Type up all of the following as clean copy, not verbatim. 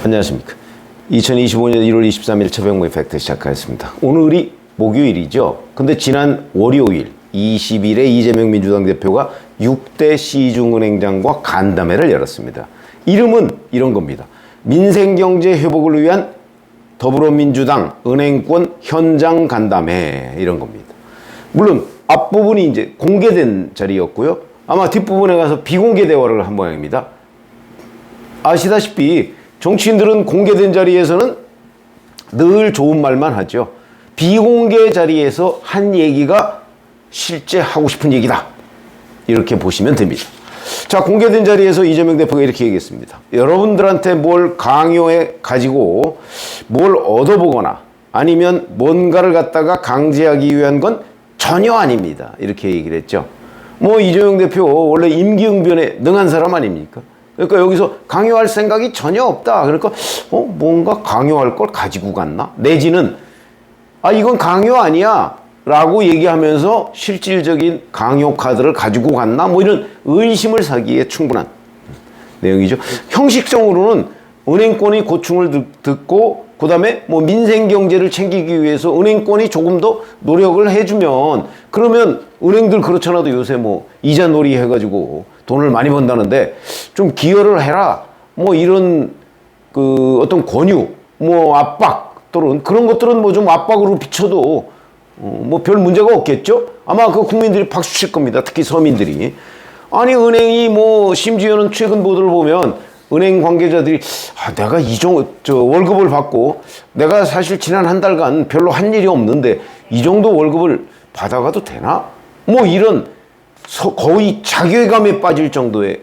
안녕하십니까. 2025년 1월 23일 최병무의 팩트 시작하겠습니다. 오늘이 목요일이죠. 근데 지난 월요일 20일에 이재명 민주당 대표가 6대 시중은행장과 간담회를 열었습니다. 이름은 이런 겁니다. 민생경제 회복을 위한 더불어민주당 은행권 현장 간담회, 이런 겁니다. 물론 앞부분이 이제 공개된 자리였고요. 아마 뒷부분에 가서 비공개 대화를 한 모양입니다. 아시다시피 정치인들은 공개된 자리에서는 늘 좋은 말만 하죠. 비공개 자리에서 한 얘기가 실제 하고 싶은 얘기다, 이렇게 보시면 됩니다. 자, 공개된 자리에서 이재명 대표가 이렇게 얘기했습니다. 여러분들한테 뭘 강요해 가지고 뭘 얻어보거나 아니면 뭔가를 갖다가 강제하기 위한 건 전혀 아닙니다, 이렇게 얘기를 했죠. 뭐 이재명 대표 원래 임기응변에 능한 사람 아닙니까? 그러니까 여기서 강요할 생각이 전혀 없다. 그러니까 뭔가 강요할 걸 가지고 갔나? 내지는 이건 강요 아니야 라고 얘기하면서 실질적인 강요 카드를 가지고 갔나? 뭐 이런 의심을 사기에 충분한 내용이죠. 형식적으로는 은행권이 고충을 듣고 그 다음에 뭐 민생경제를 챙기기 위해서 은행권이 조금 더 노력을 해주면, 그러면 은행들 그렇잖아도 요새 뭐 이자 놀이 해가지고 돈을 많이 번다는데 좀 기여를 해라, 뭐 이런 그 어떤 권유, 뭐 압박 또는 그런 것들은 뭐 좀 압박으로 비춰도 뭐 별 문제가 없겠죠. 아마 그 국민들이 박수 칠 겁니다. 특히 서민들이. 아니 은행이 뭐 심지어는 최근 보도를 보면 은행 관계자들이 내가 월급을 받고 내가 사실 지난 한 달간 별로 한 일이 없는데 이 정도 월급을 받아가도 되나? 뭐 이런 거의 자괴감에 빠질 정도의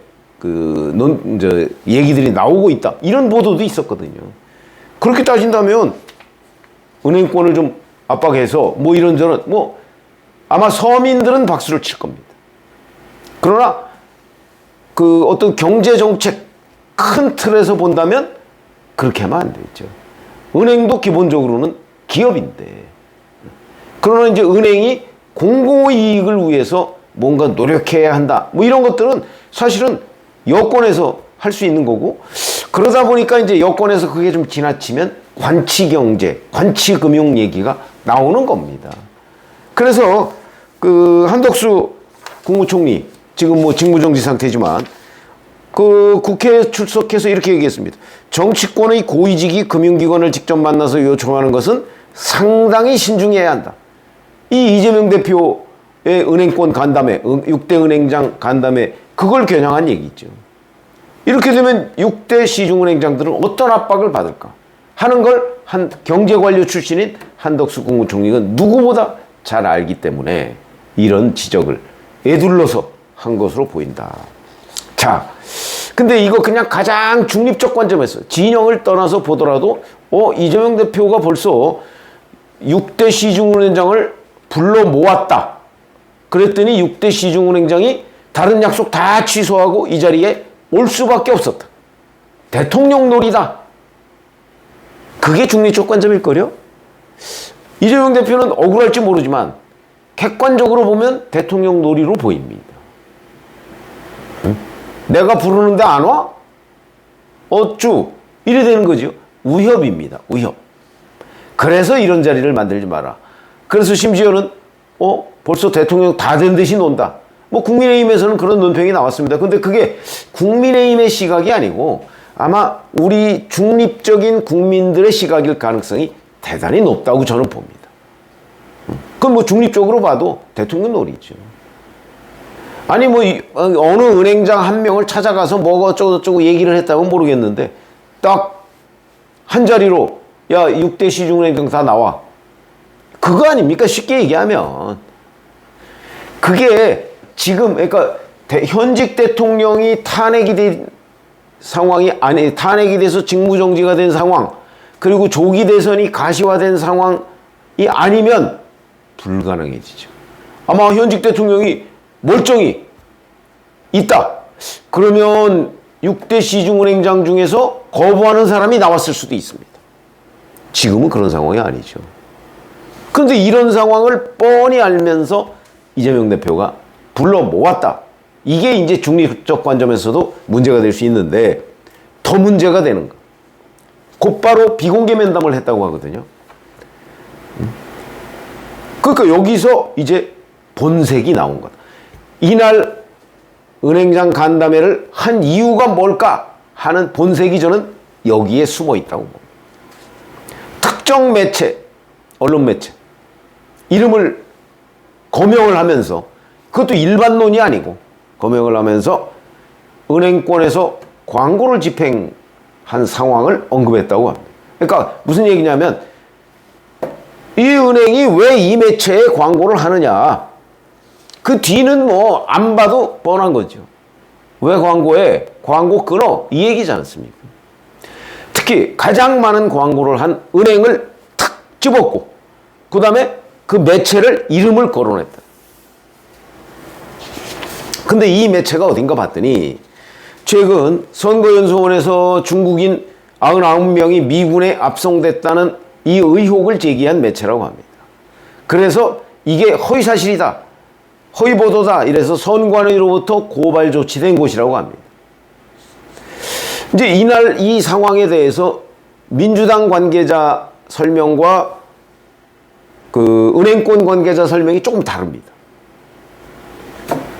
얘기들이 나오고 있다, 이런 보도도 있었거든요. 그렇게 따진다면 은행권을 좀 압박해서 뭐 이런저런 뭐 아마 서민들은 박수를 칠 겁니다. 그러나 그 어떤 경제정책 큰 틀에서 본다면 그렇게 하면 안 되죠. 은행도 기본적으로는 기업인데, 그러나 이제 은행이 공공이익을 위해서 뭔가 노력해야 한다, 뭐 이런 것들은 사실은 여권에서 할 수 있는 거고, 그러다 보니까 이제 여권에서 그게 좀 지나치면 관치경제, 관치금융 얘기가 나오는 겁니다. 그래서 그 한덕수 국무총리 지금 뭐 직무정지 상태지만 그 국회에 출석해서 이렇게 얘기했습니다. 정치권의 고위직이 금융기관을 직접 만나서 요청하는 것은 상당히 신중해야 한다. 이 이재명 대표의 은행권 간담회, 6대 은행장 간담회, 그걸 겨냥한 얘기죠. 이렇게 되면 6대 시중은행장들은 어떤 압박을 받을까 하는 걸 한 경제관료 출신인 한덕수 국무총리가 누구보다 잘 알기 때문에 이런 지적을 에둘러서 한 것으로 보인다. 자, 근데 이거 그냥 가장 중립적 관점에서 진영을 떠나서 보더라도 이재명 대표가 벌써 6대 시중은행장을 불러 모았다. 그랬더니 6대 시중은행장이 다른 약속 다 취소하고 이 자리에 올 수밖에 없었다. 대통령 놀이다. 그게 중립적 관점일걸요? 이재명 대표는 억울할지 모르지만 객관적으로 보면 대통령 놀이로 보입니다. 내가 부르는데 안 와? 어쭈? 이래 되는 거죠. 위협입니다. 위협. 그래서 이런 자리를 만들지 마라. 그래서 심지어는 벌써 대통령 다 된 듯이 논다. 뭐 국민의힘에서는 그런 논평이 나왔습니다. 근데 그게 국민의힘의 시각이 아니고 아마 우리 중립적인 국민들의 시각일 가능성이 대단히 높다고 저는 봅니다. 그건 뭐 중립적으로 봐도 대통령 놀이죠. 아니 뭐 어느 은행장 한 명을 찾아가서 뭐가 어쩌고 얘기를 했다면 모르겠는데 딱 한 자리로 6대 시중은행장 다 나와. 그거 아닙니까? 쉽게 얘기하면. 그게 지금 그러니까 현직 대통령이 탄핵이 된 상황이 탄핵이 돼서 직무정지가 된 상황, 그리고 조기 대선이 가시화된 상황이 아니면 불가능해지죠. 아마 현직 대통령이 멀쩡히 있다. 그러면 6대 시중은행장 중에서 거부하는 사람이 나왔을 수도 있습니다. 지금은 그런 상황이 아니죠. 그런데 이런 상황을 뻔히 알면서 이재명 대표가 불러 모았다. 이게 이제 중립적 관점에서도 문제가 될 수 있는데 더 문제가 되는 거. 곧바로 비공개 면담을 했다고 하거든요. 그러니까 여기서 이제 본색이 나온 거다. 이날 은행장 간담회를 한 이유가 뭘까 하는 본색이 저는 여기에 숨어 있다고 봅니다. 특정 매체, 언론 매체 이름을 거명을 하면서, 그것도 일반론이 아니고 거명을 하면서 은행권에서 광고를 집행한 상황을 언급했다고 합니다. 그러니까 무슨 얘기냐면, 이 은행이 왜 이 매체에 광고를 하느냐, 그 뒤는 뭐 안 봐도 뻔한 거죠. 왜 광고해? 광고 끊어, 이 얘기지 않습니까? 특히 가장 많은 광고를 한 은행을 탁 집었고, 그 다음에 그 매체를 이름을 거론했다. 근데 이 매체가 어딘가 봤더니 최근 선거연수원에서 중국인 99명이 미군에 압송됐다는 이 의혹을 제기한 매체라고 합니다. 그래서 이게 허위사실이다, 허위보도다, 이래서 선관위로부터 고발 조치된 곳이라고 합니다. 이제 이날 이 상황에 대해서 민주당 관계자 설명과 그 은행권 관계자 설명이 조금 다릅니다.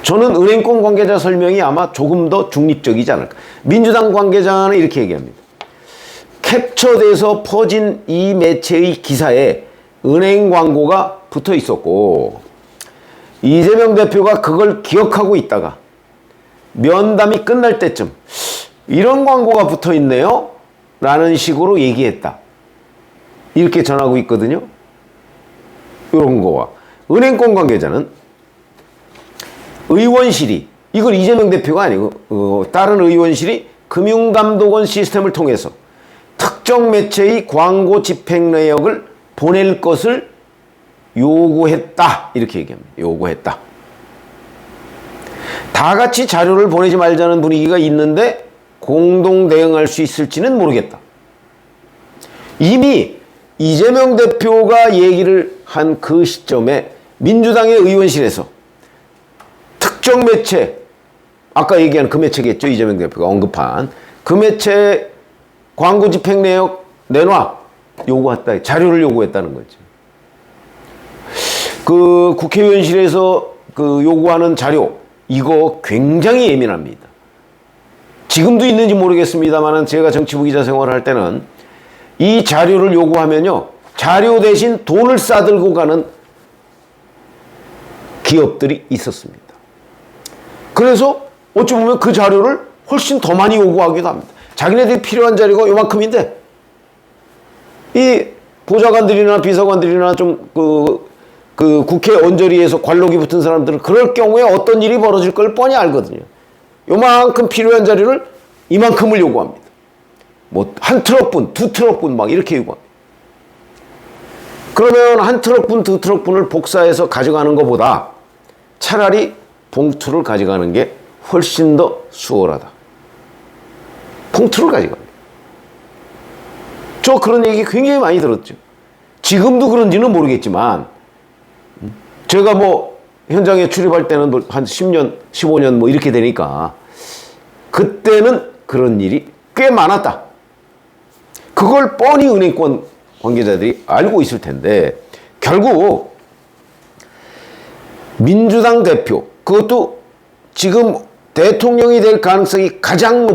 저는 은행권 관계자 설명이 아마 조금 더 중립적이지 않을까. 민주당 관계자는 이렇게 얘기합니다. 캡처돼서 퍼진 이 매체의 기사에 은행 광고가 붙어 있었고, 이재명 대표가 그걸 기억하고 있다가 면담이 끝날 때쯤 이런 광고가 붙어 있네요 라는 식으로 얘기했다, 이렇게 전하고 있거든요. 이런 거와 은행권 관계자는 의원실이, 이걸 이재명 대표가 아니고 다른 의원실이 금융감독원 시스템을 통해서 특정 매체의 광고 집행 내역을 보낼 것을 요구했다, 이렇게 얘기합니다. 요구했다. 다 같이 자료를 보내지 말자는 분위기가 있는데 공동 대응할 수 있을지는 모르겠다. 이미 이재명 대표가 얘기를 한 그 시점에 민주당의 의원실에서 특정 매체, 아까 얘기한 그 매체겠죠, 이재명 대표가 언급한 그 매체 광고 집행 내역 내놔, 요구했다, 자료를 요구했다는 거죠. 그 국회의원실에서 그 요구하는 자료, 이거 굉장히 예민합니다. 지금도 있는지 모르겠습니다만 제가 정치부 기자 생활을 할 때는 이 자료를 요구하면요, 자료 대신 돈을 싸들고 가는 기업들이 있었습니다. 그래서 어찌 보면 그 자료를 훨씬 더 많이 요구하기도 합니다. 자기네들이 필요한 자료가 요만큼인데 이 보좌관들이나 비서관들이나 좀 그 국회 언저리에서 관록이 붙은 사람들은 그럴 경우에 어떤 일이 벌어질 걸 뻔히 알거든요. 요만큼 필요한 자료를 이만큼을 요구합니다. 뭐 한 트럭분, 두 트럭분 막 이렇게 요구합니다. 그러면 한 트럭분, 두 트럭분을 복사해서 가져가는 것보다 차라리 봉투를 가져가는 게 훨씬 더 수월하다. 봉투를 가져갑니다. 저 그런 얘기 굉장히 많이 들었죠. 지금도 그런지는 모르겠지만 제가 뭐 현장에 출입할 때는 한 10년, 15년 뭐 이렇게 되니까 그때는 그런 일이 꽤 많았다. 그걸 뻔히 은행권 관계자들이 알고 있을 텐데 결국 민주당 대표, 그것도 지금 대통령이 될 가능성이 가장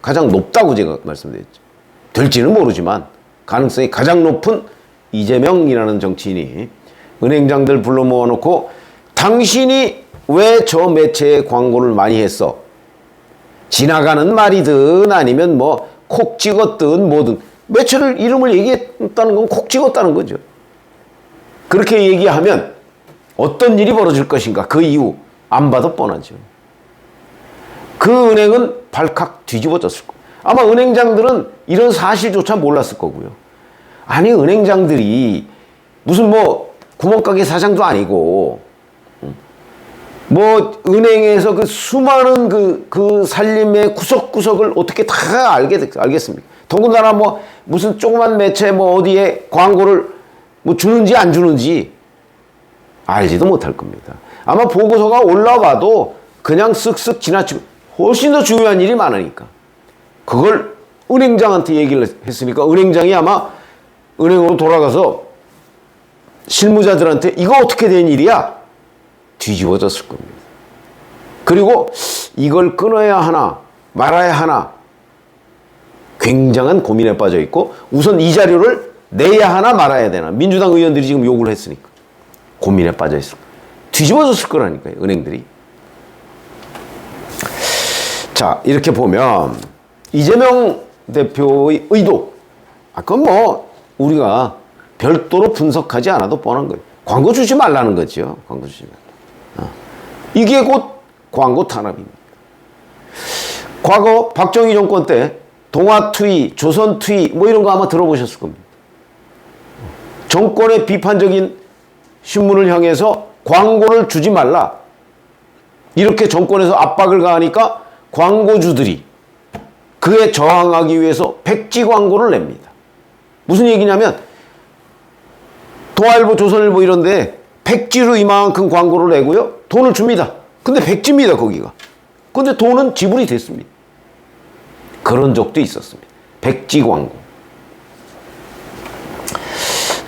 높다고 제가 말씀드렸죠. 될지는 모르지만 가능성이 가장 높은 이재명이라는 정치인이 은행장들 불러 모아놓고 당신이 왜 저 매체에 광고를 많이 했어? 지나가는 말이든 아니면 뭐 콕 찍었든 뭐든 매체를 이름을 얘기했다는 건 콕 찍었다는 거죠. 그렇게 얘기하면 어떤 일이 벌어질 것인가, 그 이유 안 봐도 뻔하죠. 그 은행은 발칵 뒤집어졌을 거예요. 아마 은행장들은 이런 사실조차 몰랐을 거고요. 아니 은행장들이 무슨 뭐 구멍가게 사장도 아니고 뭐 은행에서 그 수많은 그 살림의 구석구석을 어떻게 다 알겠습니까? 더군다나 뭐 무슨 조그만 매체 뭐 어디에 광고를 뭐 주는지 안 주는지 알지도 못할 겁니다. 아마 보고서가 올라와도 그냥 쓱쓱 지나치고 훨씬 더 중요한 일이 많으니까 그걸 은행장한테 얘기를 했으니까 은행장이 아마 은행으로 돌아가서 실무자들한테 이거 어떻게 된 일이야? 뒤집어졌을 겁니다. 그리고 이걸 끊어야 하나 말아야 하나 굉장한 고민에 빠져 있고 우선 이 자료를 내야 하나 말아야 되나 민주당 의원들이 지금 요구를 했으니까 고민에 빠져 있을 거예요. 뒤집어졌을 거라니까요. 은행들이. 자 이렇게 보면 이재명 대표의 의도 그건 뭐 우리가 별도로 분석하지 않아도 뻔한 거예요. 광고 주지 말라는 거죠. 광고 주지 말라. 이게 곧 광고 탄압입니다. 과거 박정희 정권 때 동아투이, 조선투이 뭐 이런 거 아마 들어보셨을 겁니다. 정권의 비판적인 신문을 향해서 광고를 주지 말라. 이렇게 정권에서 압박을 가하니까 광고주들이 그에 저항하기 위해서 백지 광고를 냅니다. 무슨 얘기냐면 동아일보, 조선일보 이런데 백지로 이만큼 광고를 내고요. 돈을 줍니다. 근데 백지입니다, 거기가. 근데 돈은 지불이 됐습니다. 그런 적도 있었습니다. 백지 광고.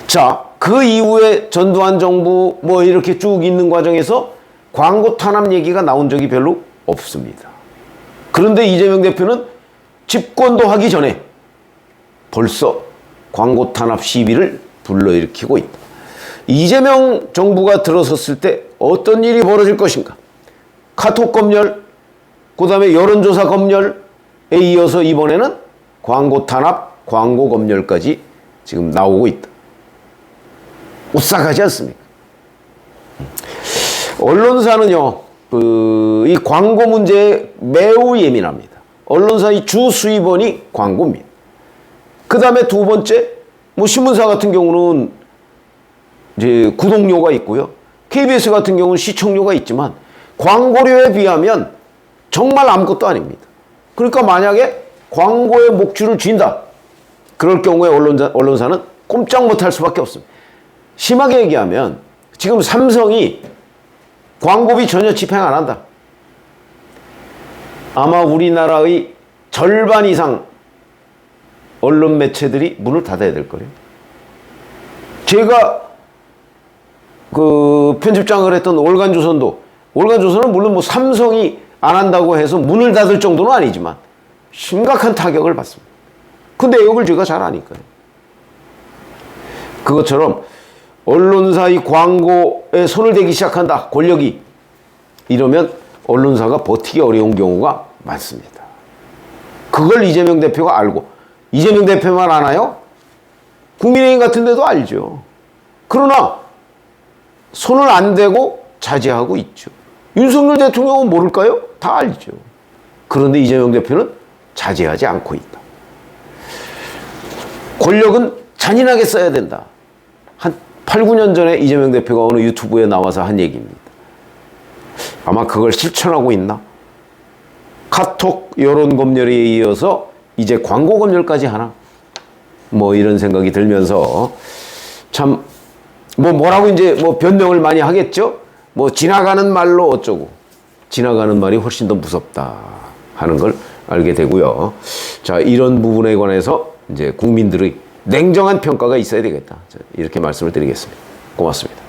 자, 그 이후에 전두환 정부 뭐 이렇게 쭉 있는 과정에서 광고 탄압 얘기가 나온 적이 별로 없습니다. 그런데 이재명 대표는 집권도 하기 전에 벌써 광고 탄압 시비를 불러일으키고 있다. 이재명 정부가 들어섰을 때 어떤 일이 벌어질 것인가? 카톡 검열, 그 다음에 여론조사 검열에 이어서 이번에는 광고 탄압, 광고 검열까지 지금 나오고 있다. 오싹하지 않습니까? 언론사는요, 이 광고 문제에 매우 예민합니다. 언론사의 주 수입원이 광고입니다. 그 다음에 두 번째, 뭐 신문사 같은 경우는 이제 구독료가 있고요. KBS 같은 경우는 시청료가 있지만 광고료에 비하면 정말 아무것도 아닙니다. 그러니까 만약에 광고에 목줄을 쥔다. 그럴 경우에 언론사는 꼼짝 못할 수밖에 없습니다. 심하게 얘기하면 지금 삼성이 광고비 전혀 집행 안 한다. 아마 우리나라의 절반 이상 언론 매체들이 문을 닫아야 될 거예요. 제가 그 편집장을 했던 월간조선은 물론 뭐 삼성이 안 한다고 해서 문을 닫을 정도는 아니지만 심각한 타격을 받습니다. 그 내용을 제가 잘 아니까요. 그것처럼 언론사의 광고에 손을 대기 시작한다. 권력이. 이러면 언론사가 버티기 어려운 경우가 많습니다. 그걸 이재명 대표가 알고 이재명 대표만 아나요? 국민의힘 같은 데도 알죠. 그러나 손을 안 대고 자제하고 있죠. 윤석열 대통령은 모를까요? 다 알죠. 그런데 이재명 대표는 자제하지 않고 있다. 권력은 잔인하게 써야 된다. 한 8, 9년 전에 이재명 대표가 어느 유튜브에 나와서 한 얘기입니다. 아마 그걸 실천하고 있나? 카톡 여론 검열에 이어서 이제 광고 검열까지 하나? 뭐 이런 생각이 들면서 참 뭐라고 이제 뭐 변명을 많이 하겠죠? 뭐 지나가는 말로 어쩌고. 지나가는 말이 훨씬 더 무섭다 하는 걸 알게 되고요. 자, 이런 부분에 관해서 이제 국민들의 냉정한 평가가 있어야 되겠다. 이렇게 말씀을 드리겠습니다. 고맙습니다.